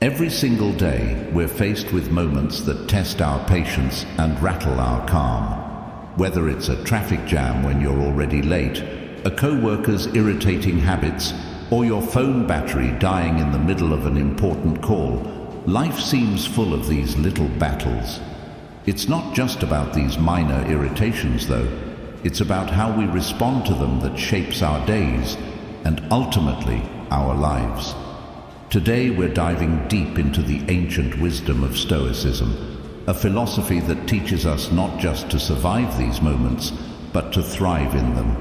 Every single day, we're faced with moments that test our patience and rattle our calm. Whether it's a traffic jam when you're already late, a co-worker's irritating habits, or your phone battery dying in the middle of an important call, life seems full of these little battles. It's not just about these minor irritations, though. It's about how we respond to them that shapes our days and ultimately our lives. Today we're diving deep into the ancient wisdom of Stoicism, a philosophy that teaches us not just to survive these moments, but to thrive in them.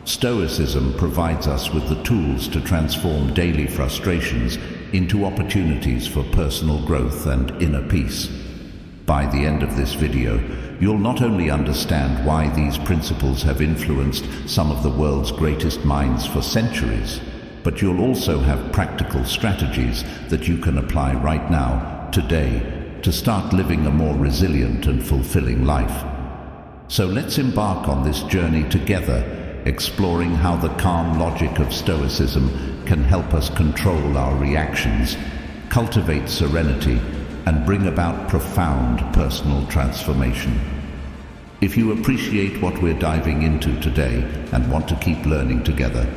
Stoicism provides us with the tools to transform daily frustrations into opportunities for personal growth and inner peace. By the end of this video, you'll not only understand why these principles have influenced some of the world's greatest minds for centuries, but you'll also have practical strategies that you can apply right now, today, to start living a more resilient and fulfilling life. So let's embark on this journey together, exploring how the calm logic of Stoicism can help us control our reactions, cultivate serenity, and bring about profound personal transformation. If you appreciate what we're diving into today and want to keep learning together,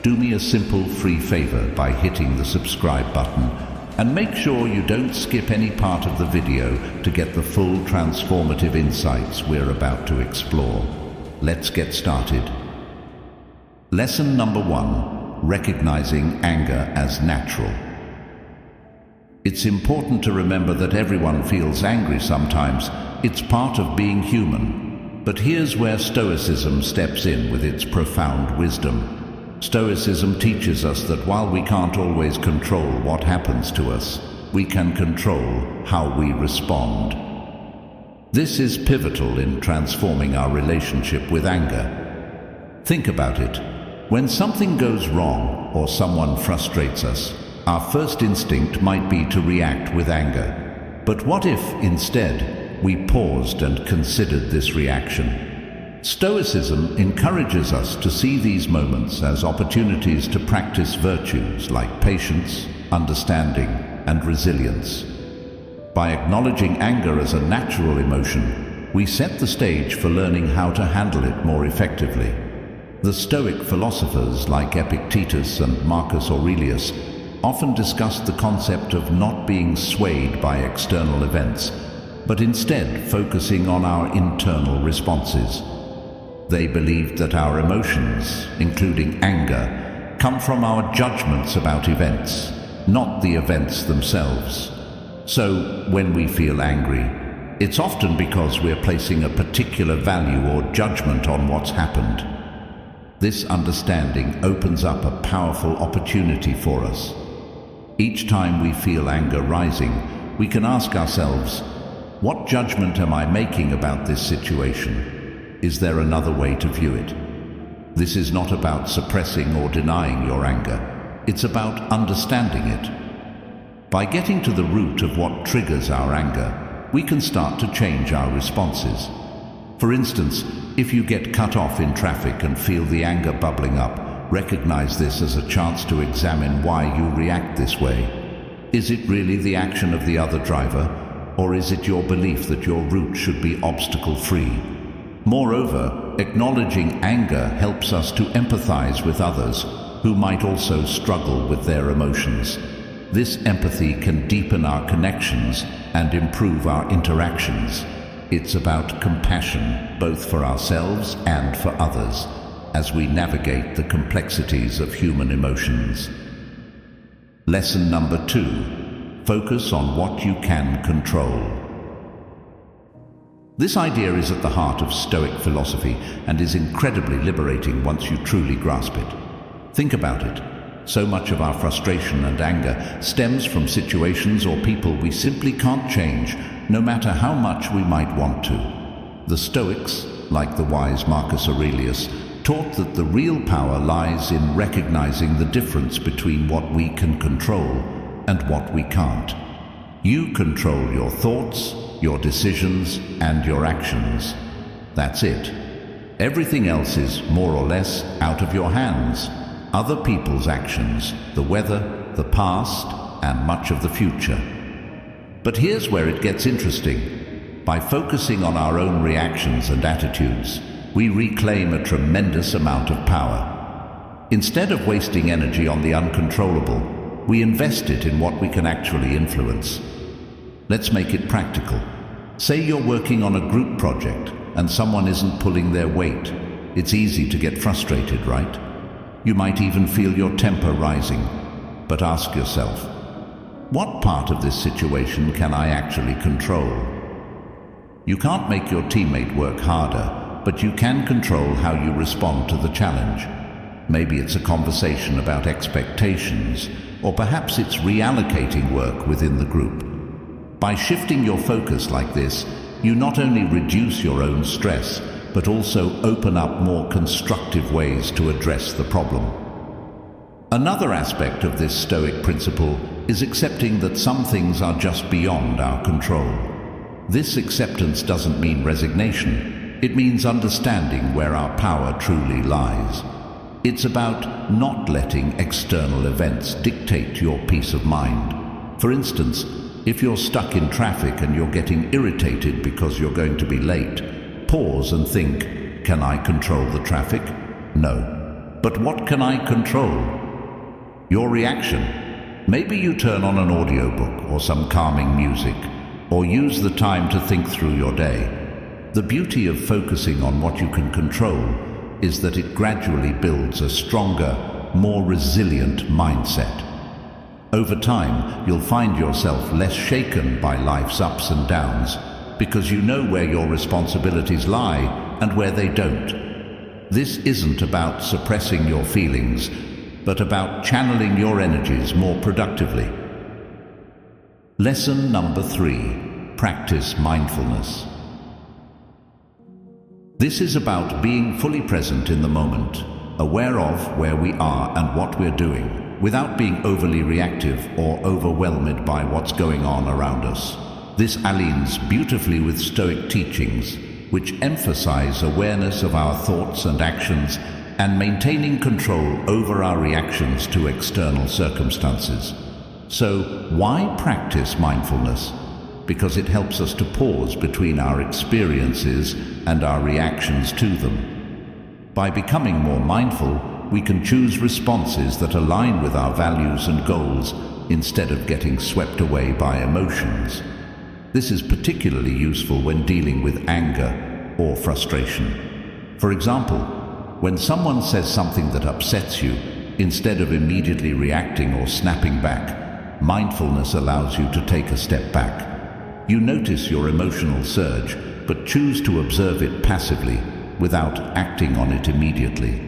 do me a simple free favor by hitting the subscribe button, and make sure you don't skip any part of the video to get the full transformative insights we're about to explore. Let's get started. Lesson number 1: recognizing anger as natural. It's important to remember that everyone feels angry sometimes. It's part of being human. But here's where Stoicism steps in with its profound wisdom. Stoicism teaches us that while we can't always control what happens to us, we can control how we respond. This is pivotal in transforming our relationship with anger. Think about it. When something goes wrong or someone frustrates us, our first instinct might be to react with anger. But what if, instead, we paused and considered this reaction? Stoicism encourages us to see these moments as opportunities to practice virtues like patience, understanding, and resilience. By acknowledging anger as a natural emotion, we set the stage for learning how to handle it more effectively. The Stoic philosophers like Epictetus and Marcus Aurelius often discussed the concept of not being swayed by external events, but instead focusing on our internal responses. They believed that our emotions, including anger, come from our judgments about events, not the events themselves. So, when we feel angry, it's often because we're placing a particular value or judgment on what's happened. This understanding opens up a powerful opportunity for us. Each time we feel anger rising, we can ask ourselves, what judgment am I making about this situation? Is there another way to view it? This is not about suppressing or denying your anger. It's about understanding it. By getting to the root of what triggers our anger, we can start to change our responses. For instance, if you get cut off in traffic and feel the anger bubbling up, recognize this as a chance to examine why you react this way. Is it really the action of the other driver, or is it your belief that your route should be obstacle-free? Moreover, acknowledging anger helps us to empathize with others who might also struggle with their emotions. This empathy can deepen our connections and improve our interactions. It's about compassion, both for ourselves and for others, as we navigate the complexities of human emotions. Lesson number 2: focus on what you can control. This idea is at the heart of Stoic philosophy and is incredibly liberating once you truly grasp it. Think about it. So much of our frustration and anger stems from situations or people we simply can't change, no matter how much we might want to. The Stoics, like the wise Marcus Aurelius, taught that the real power lies in recognizing the difference between what we can control and what we can't. You control your thoughts, your decisions, and your actions. That's it. Everything else is more or less out of your hands. Other people's actions, the weather, the past, and much of the future. But here's where it gets interesting. By focusing on our own reactions and attitudes, we reclaim a tremendous amount of power. Instead of wasting energy on the uncontrollable, we invest it in what we can actually influence. Let's make it practical. Say you're working on a group project and someone isn't pulling their weight. It's easy to get frustrated, right? You might even feel your temper rising. But ask yourself, what part of this situation can I actually control? You can't make your teammate work harder, but you can control how you respond to the challenge. Maybe it's a conversation about expectations, or perhaps it's reallocating work within the group. By shifting your focus like this, you not only reduce your own stress, but also open up more constructive ways to address the problem. Another aspect of this Stoic principle is accepting that some things are just beyond our control. This acceptance doesn't mean resignation. It means understanding where our power truly lies. It's about not letting external events dictate your peace of mind. For instance, if you're stuck in traffic and you're getting irritated because you're going to be late, pause and think, can I control the traffic? No. But what can I control? Your reaction. Maybe you turn on an audiobook or some calming music, or use the time to think through your day. The beauty of focusing on what you can control is that it gradually builds a stronger, more resilient mindset. Over time, you'll find yourself less shaken by life's ups and downs because you know where your responsibilities lie and where they don't. This isn't about suppressing your feelings, but about channeling your energies more productively. Lesson number 3: practice mindfulness. This is about being fully present in the moment, aware of where we are and what we're doing, without being overly reactive or overwhelmed by what's going on around us. This aligns beautifully with Stoic teachings, which emphasize awareness of our thoughts and actions and maintaining control over our reactions to external circumstances. So, why practice mindfulness? Because it helps us to pause between our experiences and our reactions to them. By becoming more mindful, we can choose responses that align with our values and goals instead of getting swept away by emotions. This is particularly useful when dealing with anger or frustration. For example, when someone says something that upsets you, instead of immediately reacting or snapping back, mindfulness allows you to take a step back. You notice your emotional surge, but choose to observe it passively without acting on it immediately.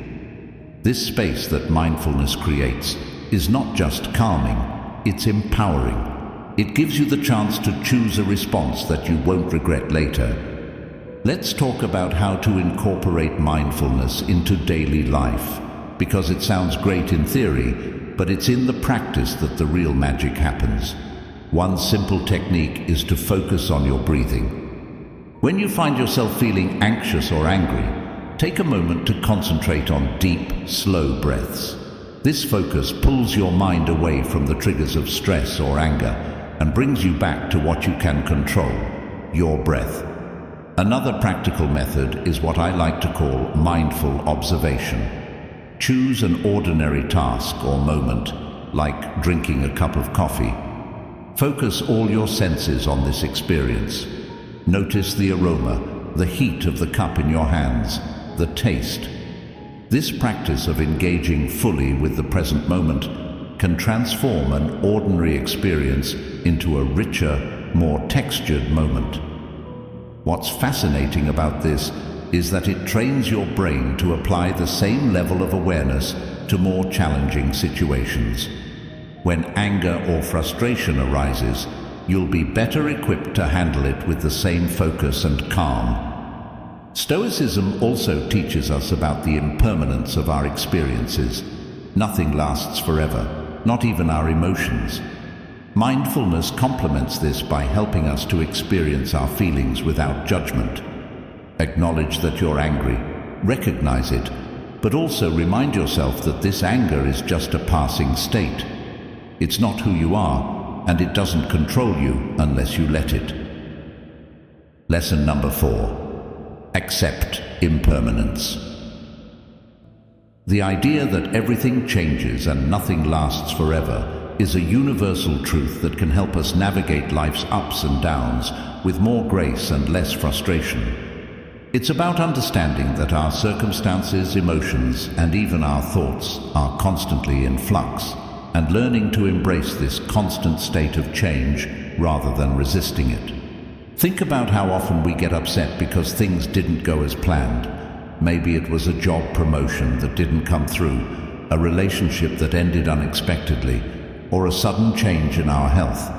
This space that mindfulness creates is not just calming, it's empowering. It gives you the chance to choose a response that you won't regret later. Let's talk about how to incorporate mindfulness into daily life, because it sounds great in theory, but it's in the practice that the real magic happens. One simple technique is to focus on your breathing. When you find yourself feeling anxious or angry, take a moment to concentrate on deep, slow breaths. This focus pulls your mind away from the triggers of stress or anger and brings you back to what you can control, your breath. Another practical method is what I like to call mindful observation. Choose an ordinary task or moment, like drinking a cup of coffee. Focus all your senses on this experience. Notice the aroma, the heat of the cup in your hands, the taste. This practice of engaging fully with the present moment can transform an ordinary experience into a richer, more textured moment. What's fascinating about this is that it trains your brain to apply the same level of awareness to more challenging situations. When anger or frustration arises, you'll be better equipped to handle it with the same focus and calm. Stoicism also teaches us about the impermanence of our experiences. Nothing lasts forever, not even our emotions. Mindfulness complements this by helping us to experience our feelings without judgment. Acknowledge that you're angry, recognize it, but also remind yourself that this anger is just a passing state. It's not who you are, and it doesn't control you unless you let it. Lesson number 4. Accept impermanence. The idea that everything changes and nothing lasts forever is a universal truth that can help us navigate life's ups and downs with more grace and less frustration. It's about understanding that our circumstances, emotions, and even our thoughts are constantly in flux, and learning to embrace this constant state of change rather than resisting it. Think about how often we get upset because things didn't go as planned. Maybe it was a job promotion that didn't come through, a relationship that ended unexpectedly, or a sudden change in our health.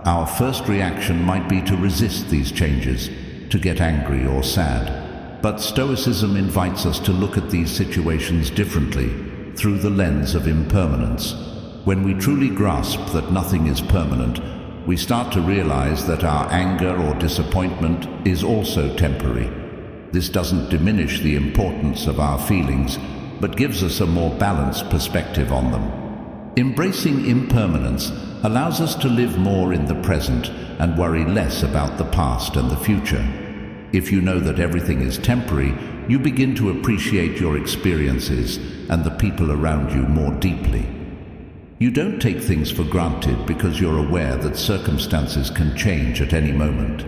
Our first reaction might be to resist these changes, to get angry or sad. But Stoicism invites us to look at these situations differently, through the lens of impermanence. When we truly grasp that nothing is permanent, we start to realize that our anger or disappointment is also temporary. This doesn't diminish the importance of our feelings, but gives us a more balanced perspective on them. Embracing impermanence allows us to live more in the present and worry less about the past and the future. If you know that everything is temporary, you begin to appreciate your experiences and the people around you more deeply. You don't take things for granted because you're aware that circumstances can change at any moment.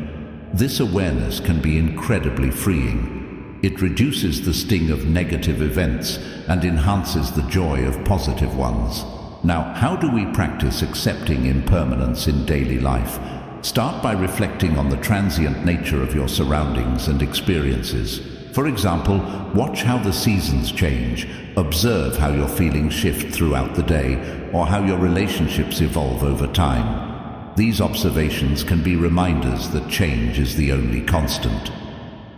This awareness can be incredibly freeing. It reduces the sting of negative events and enhances the joy of positive ones. Now, how do we practice accepting impermanence in daily life? Start by reflecting on the transient nature of your surroundings and experiences. For example, watch how the seasons change, observe how your feelings shift throughout the day, or how your relationships evolve over time. These observations can be reminders that change is the only constant.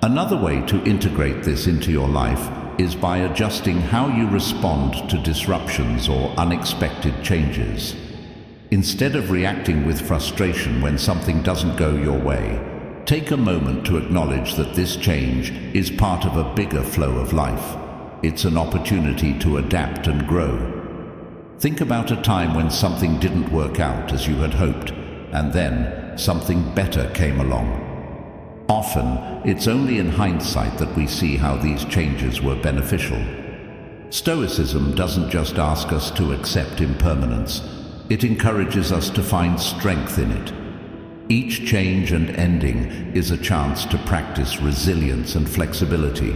Another way to integrate this into your life is by adjusting how you respond to disruptions or unexpected changes. Instead of reacting with frustration when something doesn't go your way, take a moment to acknowledge that this change is part of a bigger flow of life. It's an opportunity to adapt and grow. Think about a time when something didn't work out as you had hoped, and then something better came along. Often, it's only in hindsight that we see how these changes were beneficial. Stoicism doesn't just ask us to accept impermanence. It encourages us to find strength in it. Each change and ending is a chance to practice resilience and flexibility.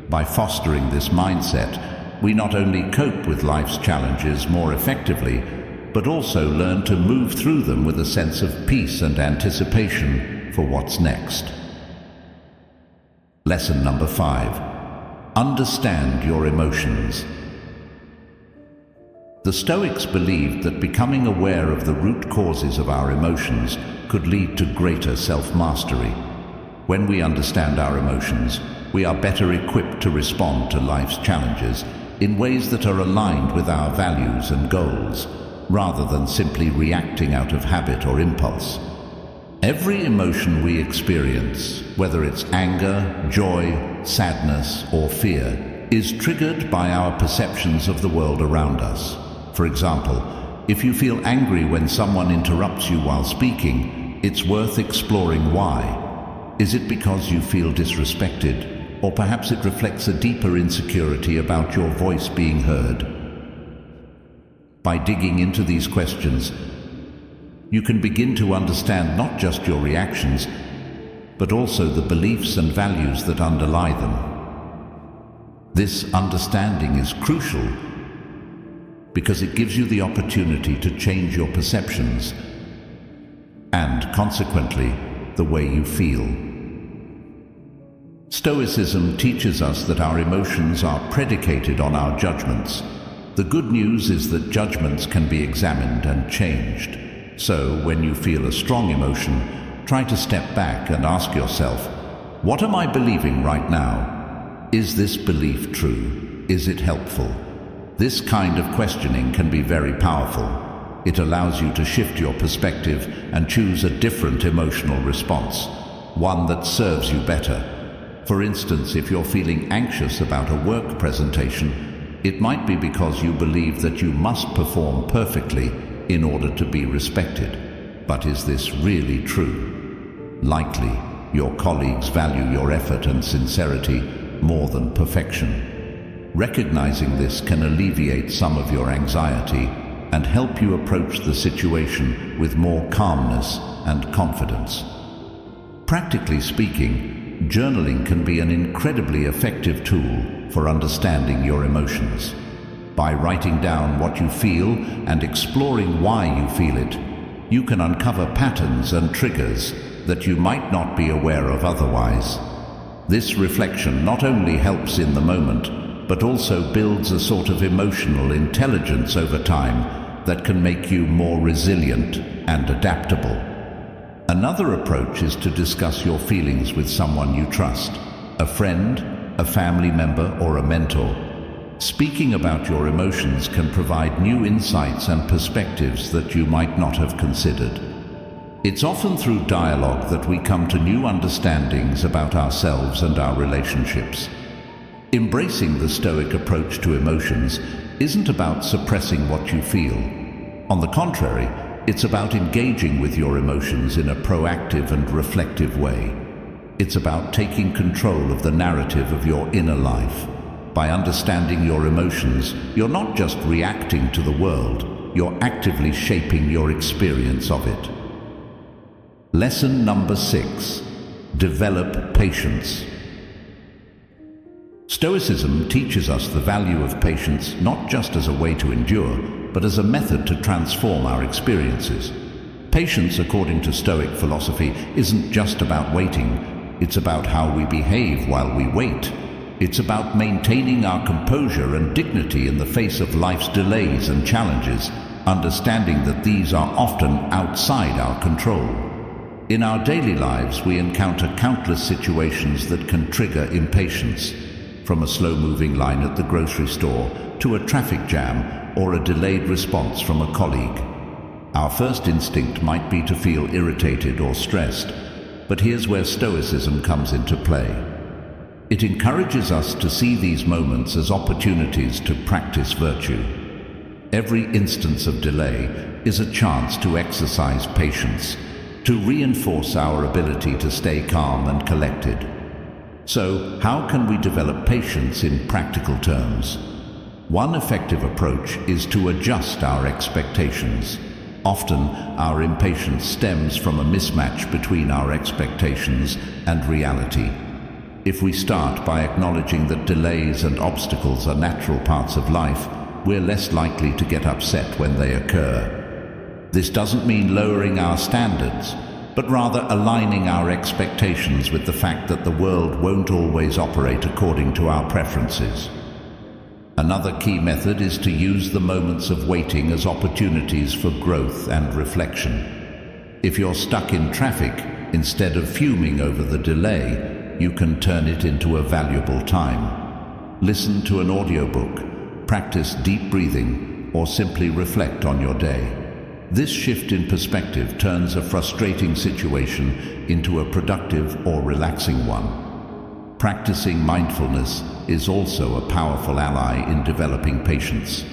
By fostering this mindset, we not only cope with life's challenges more effectively, but also learn to move through them with a sense of peace and anticipation for what's next. Lesson number 5. Understand your emotions. The Stoics believed that becoming aware of the root causes of our emotions could lead to greater self-mastery. When we understand our emotions, we are better equipped to respond to life's challenges in ways that are aligned with our values and goals, rather than simply reacting out of habit or impulse. Every emotion we experience, whether it's anger, joy, sadness, or fear, is triggered by our perceptions of the world around us. For example, if you feel angry when someone interrupts you while speaking, it's worth exploring why. Is it because you feel disrespected, or perhaps it reflects a deeper insecurity about your voice being heard? By digging into these questions, you can begin to understand not just your reactions, but also the beliefs and values that underlie them. This understanding is crucial because it gives you the opportunity to change your perceptions and, consequently, the way you feel. Stoicism teaches us that our emotions are predicated on our judgments. The good news is that judgments can be examined and changed. So, when you feel a strong emotion, try to step back and ask yourself, what am I believing right now? Is this belief true? Is it helpful? This kind of questioning can be very powerful. It allows you to shift your perspective and choose a different emotional response, one that serves you better. For instance, if you're feeling anxious about a work presentation, it might be because you believe that you must perform perfectly, in order to be respected. But is this really true? Likely, your colleagues value your effort and sincerity more than perfection. Recognizing this can alleviate some of your anxiety and help you approach the situation with more calmness and confidence. Practically speaking, journaling can be an incredibly effective tool for understanding your emotions. By writing down what you feel and exploring why you feel it, you can uncover patterns and triggers that you might not be aware of otherwise. This reflection not only helps in the moment, but also builds a sort of emotional intelligence over time that can make you more resilient and adaptable. Another approach is to discuss your feelings with someone you trust, a friend, a family member, or a mentor. Speaking about your emotions can provide new insights and perspectives that you might not have considered. It's often through dialogue that we come to new understandings about ourselves and our relationships. Embracing the Stoic approach to emotions isn't about suppressing what you feel. On the contrary, it's about engaging with your emotions in a proactive and reflective way. It's about taking control of the narrative of your inner life. By understanding your emotions, you're not just reacting to the world, you're actively shaping your experience of it. Lesson number 6. Develop patience. Stoicism teaches us the value of patience not just as a way to endure, but as a method to transform our experiences. Patience, according to Stoic philosophy, isn't just about waiting. It's about how we behave while we wait. It's about maintaining our composure and dignity in the face of life's delays and challenges, understanding that these are often outside our control. In our daily lives, we encounter countless situations that can trigger impatience, from a slow-moving line at the grocery store to a traffic jam or a delayed response from a colleague. Our first instinct might be to feel irritated or stressed, but here's where Stoicism comes into play. It encourages us to see these moments as opportunities to practice virtue. Every instance of delay is a chance to exercise patience, to reinforce our ability to stay calm and collected. So, how can we develop patience in practical terms? One effective approach is to adjust our expectations. Often, our impatience stems from a mismatch between our expectations and reality. If we start by acknowledging that delays and obstacles are natural parts of life, we're less likely to get upset when they occur. This doesn't mean lowering our standards, but rather aligning our expectations with the fact that the world won't always operate according to our preferences. Another key method is to use the moments of waiting as opportunities for growth and reflection. If you're stuck in traffic, instead of fuming over the delay, you can turn it into a valuable time. Listen to an audiobook, practice deep breathing, or simply reflect on your day. This shift in perspective turns a frustrating situation into a productive or relaxing one. Practicing mindfulness is also a powerful ally in developing patience.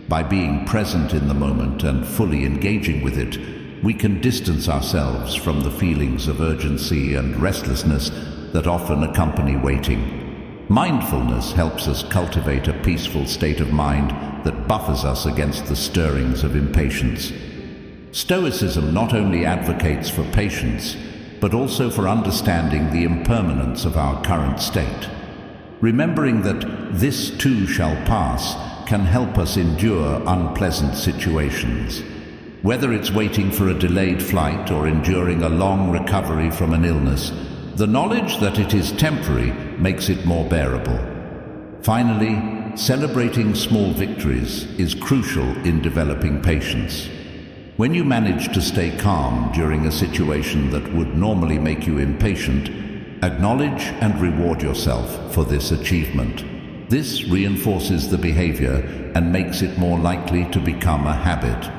By being present in the moment and fully engaging with it, we can distance ourselves from the feelings of urgency and restlessness that often accompany waiting. Mindfulness helps us cultivate a peaceful state of mind that buffers us against the stirrings of impatience. Stoicism not only advocates for patience, but also for understanding the impermanence of our current state. Remembering that this too shall pass can help us endure unpleasant situations. Whether it's waiting for a delayed flight or enduring a long recovery from an illness, the knowledge that it is temporary makes it more bearable. Finally, celebrating small victories is crucial in developing patience. When you manage to stay calm during a situation that would normally make you impatient, acknowledge and reward yourself for this achievement. This reinforces the behavior and makes it more likely to become a habit.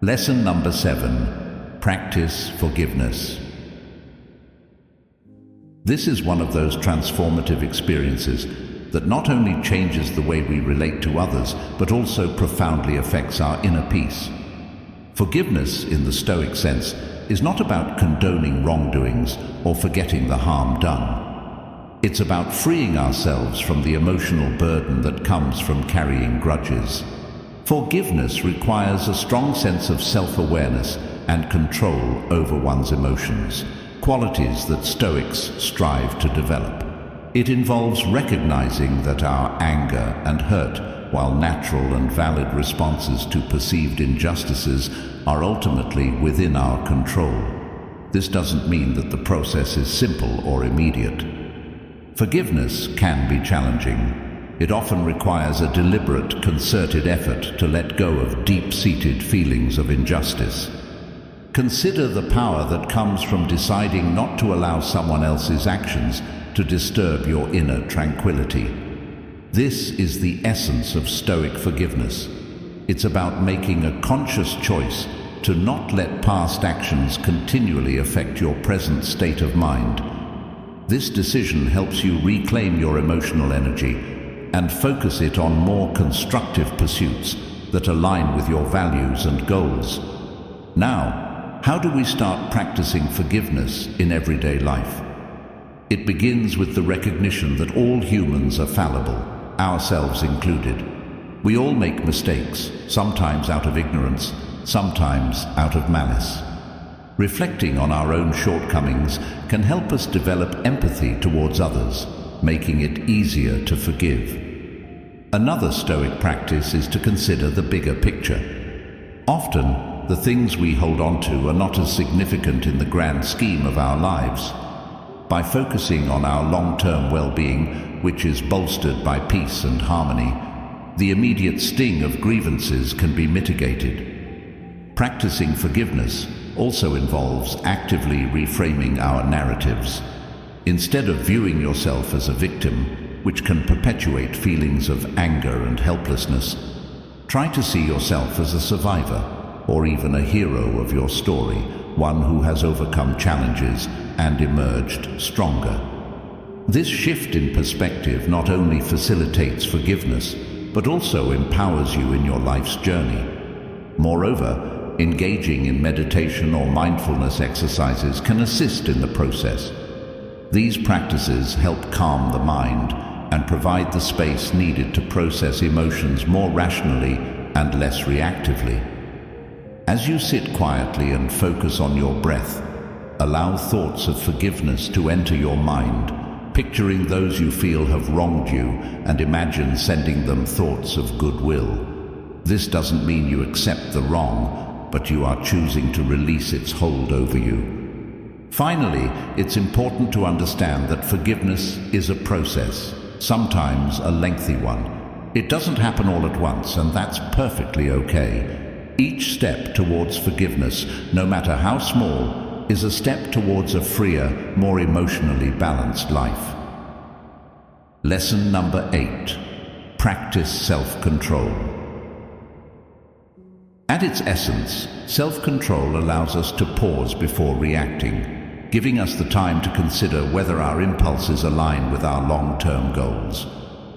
Lesson number 7. Practice forgiveness. This is one of those transformative experiences that not only changes the way we relate to others, but also profoundly affects our inner peace. Forgiveness, in the Stoic sense, is not about condoning wrongdoings or forgetting the harm done. It's about freeing ourselves from the emotional burden that comes from carrying grudges. Forgiveness requires a strong sense of self-awareness and control over one's emotions, qualities that Stoics strive to develop. It involves recognizing that our anger and hurt, while natural and valid responses to perceived injustices, are ultimately within our control. This doesn't mean that the process is simple or immediate. Forgiveness can be challenging. It often requires a deliberate, concerted effort to let go of deep-seated feelings of injustice. Consider the power that comes from deciding not to allow someone else's actions to disturb your inner tranquility. This is the essence of Stoic forgiveness. It's about making a conscious choice to not let past actions continually affect your present state of mind. This decision helps you reclaim your emotional energy and focus it on more constructive pursuits that align with your values and goals. Now, how do we start practicing forgiveness in everyday life? It begins with the recognition that all humans are fallible, ourselves included. We all make mistakes, sometimes out of ignorance, sometimes out of malice. Reflecting on our own shortcomings can help us develop empathy towards others, making it easier to forgive. Another Stoic practice is to consider the bigger picture. Often, the things we hold on to are not as significant in the grand scheme of our lives. By focusing on our long-term well-being, which is bolstered by peace and harmony, the immediate sting of grievances can be mitigated. Practicing forgiveness also involves actively reframing our narratives. Instead of viewing yourself as a victim, which can perpetuate feelings of anger and helplessness, try to see yourself as a survivor, or even a hero of your story, one who has overcome challenges and emerged stronger. This shift in perspective not only facilitates forgiveness, but also empowers you in your life's journey. Moreover, engaging in meditation or mindfulness exercises can assist in the process. These practices help calm the mind and provide the space needed to process emotions more rationally and less reactively. As you sit quietly and focus on your breath, allow thoughts of forgiveness to enter your mind, picturing those you feel have wronged you, and imagine sending them thoughts of goodwill. This doesn't mean you accept the wrong, but you are choosing to release its hold over you. Finally, it's important to understand that forgiveness is a process, sometimes a lengthy one. It doesn't happen all at once, and that's perfectly okay. Each step towards forgiveness, no matter how small, is a step towards a freer, more emotionally balanced life. Lesson number 8. Practice self-control. At its essence, self-control allows us to pause before reacting, giving us the time to consider whether our impulses align with our long-term goals.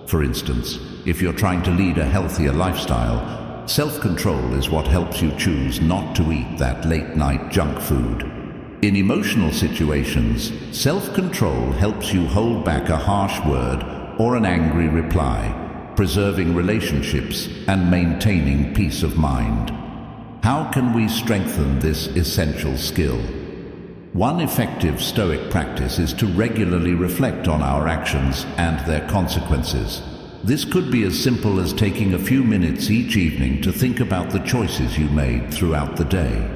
For instance, if you're trying to lead a healthier lifestyle, self-control is what helps you choose not to eat that late-night junk food. In emotional situations, self-control helps you hold back a harsh word or an angry reply, preserving relationships and maintaining peace of mind. How can we strengthen this essential skill? One effective Stoic practice is to regularly reflect on our actions and their consequences. This could be as simple as taking a few minutes each evening to think about the choices you made throughout the day.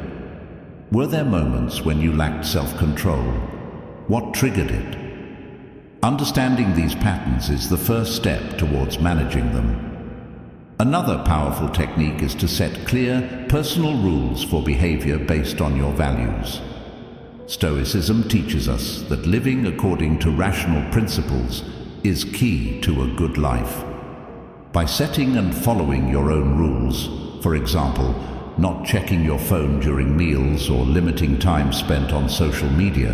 Were there moments when you lacked self-control? What triggered it? Understanding these patterns is the first step towards managing them. Another powerful technique is to set clear, personal rules for behavior based on your values. Stoicism teaches us that living according to rational principles is key to a good life. By setting and following your own rules, for example, not checking your phone during meals or limiting time spent on social media,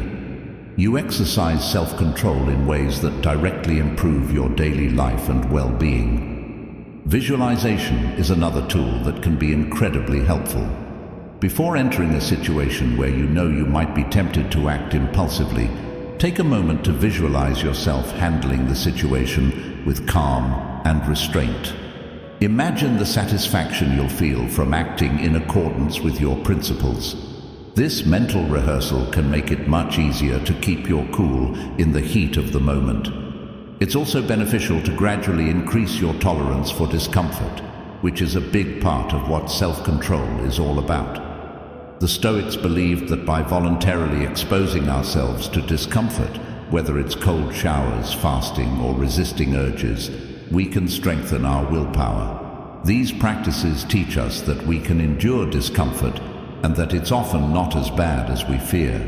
You exercise self-control in ways that directly improve your daily life and well-being. Visualization is another tool that can be incredibly helpful. Before entering a situation where you know you might be tempted to act impulsively, take a moment to visualize yourself handling the situation with calm and restraint. Imagine the satisfaction you'll feel from acting in accordance with your principles. This mental rehearsal can make it much easier to keep your cool in the heat of the moment. It's also beneficial to gradually increase your tolerance for discomfort, which is a big part of what self-control is all about. The Stoics believed that by voluntarily exposing ourselves to discomfort, whether it's cold showers, fasting, or resisting urges, we can strengthen our willpower. These practices teach us that we can endure discomfort and that it's often not as bad as we fear.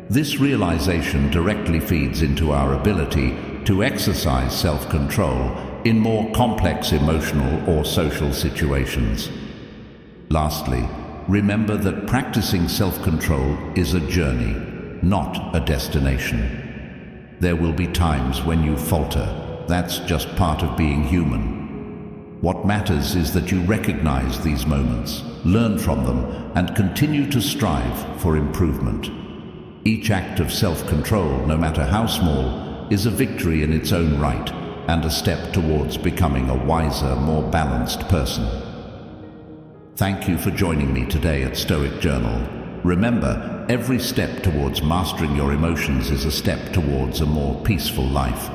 This realization directly feeds into our ability to exercise self-control in more complex emotional or social situations. Lastly, remember that practicing self-control is a journey, not a destination. There will be times when you falter. That's just part of being human. What matters is that you recognize these moments, learn from them, and continue to strive for improvement. Each act of self-control, no matter how small, is a victory in its own right and a step towards becoming a wiser, more balanced person. Thank you for joining me today at Stoic Journal. Remember, every step towards mastering your emotions is a step towards a more peaceful life.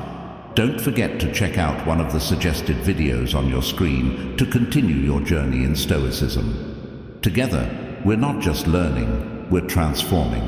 Don't forget to check out one of the suggested videos on your screen to continue your journey in Stoicism. Together, we're not just learning, we're transforming.